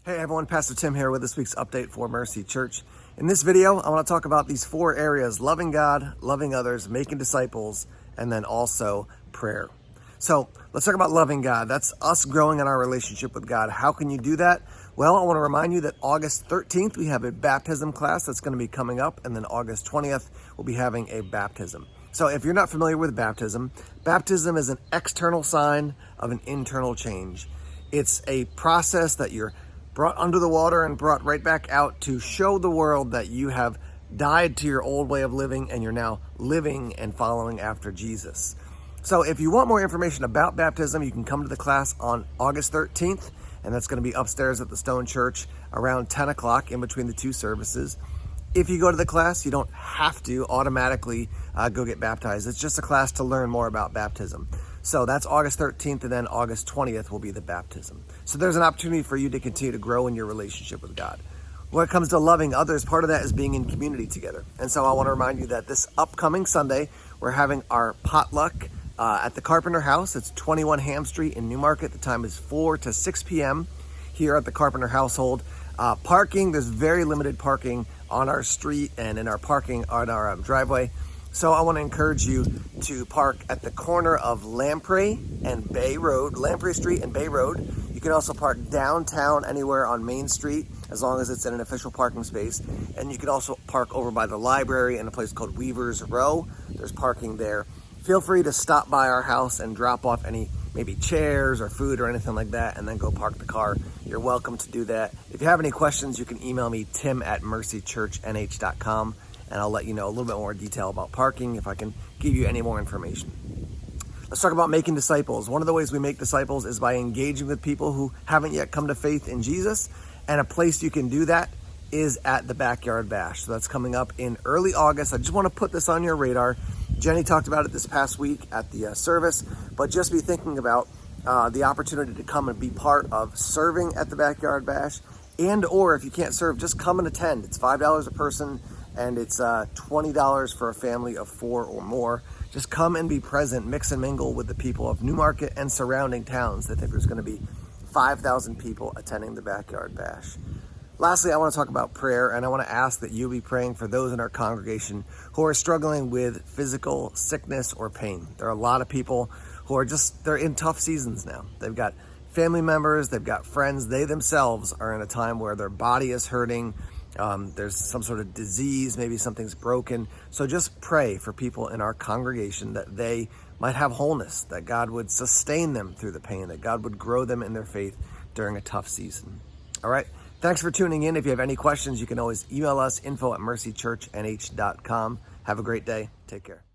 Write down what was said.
Hey everyone, Pastor Tim here with this week's update for Mercy Church. In this video, I want to talk about these 4 areas: loving God, loving others, making disciples, and then also prayer. So let's talk about loving God. That's us growing in our relationship with God. How can you do that? Well, I want to remind you that August 13th, we have a baptism class that's going to be coming up, and then August 20th, we'll be having a baptism. So if you're not familiar with baptism, baptism is an external sign of an internal change. It's a process that you're brought under the water and brought right back out to show the world that you have died to your old way of living and you're now living and following after Jesus. So if you want more information about baptism, you can come to the class on August 13th, and that's going to be upstairs at the Stone Church around 10 o'clock in between the 2 services. If you go to the class, you don't have to automatically go get baptized. It's just a class to learn more about baptism. So that's August 13th, and then August 20th will be the baptism. So there's an opportunity for you to continue to grow in your relationship with God. When it comes to loving others, part of that is being in community together. And so I want to remind you that this upcoming Sunday, we're having our potluck at the Carpenter House. It's 21 Ham Street in Newmarket. The time is 4 to 6 p.m. here at the Carpenter household. Parking, there's very limited parking on our street and in our parking on our driveway. So I want to encourage you to park at the corner of Lamprey and Bay Road, Lamprey Street and Bay Road. You can also park downtown anywhere on Main Street, as long as it's in an official parking space. And you can also park over by the library in a place called Weaver's Row. There's parking there. Feel free to stop by our house and drop off any maybe chairs or food or anything like that, and then go park the car. You're welcome to do that. If you have any questions, you can email me, tim@mercychurchnh.com, and I'll let you know a little bit more detail about parking if I can give you any more information. Let's talk about making disciples. One of the ways we make disciples is by engaging with people who haven't yet come to faith in Jesus, and a place you can do that is at the Backyard Bash. So that's coming up in early August. I just want to put this on your radar. Jenny talked about it this past week at the service, but just be thinking about the opportunity to come and be part of serving at the Backyard Bash, or if you can't serve, just come and attend. It's $5 a person, and it's $20 for a family of 4 or more. Just come and be present, mix and mingle with the people of Newmarket and surrounding towns. I think there's going to be 5,000 people attending the Backyard Bash. Lastly, I want to talk about prayer, and I want to ask that you be praying for those in our congregation who are struggling with physical sickness or pain. There are a lot of people who are they're in tough seasons now. They've got family members, they've got friends, they themselves are in a time where their body is hurting. There's some sort of disease, maybe something's broken. So just pray for people in our congregation that they might have wholeness, that God would sustain them through the pain, that God would grow them in their faith during a tough season. All right. Thanks for tuning in. If you have any questions, you can always email us, info@mercychurchnh.com. Have a great day. Take care.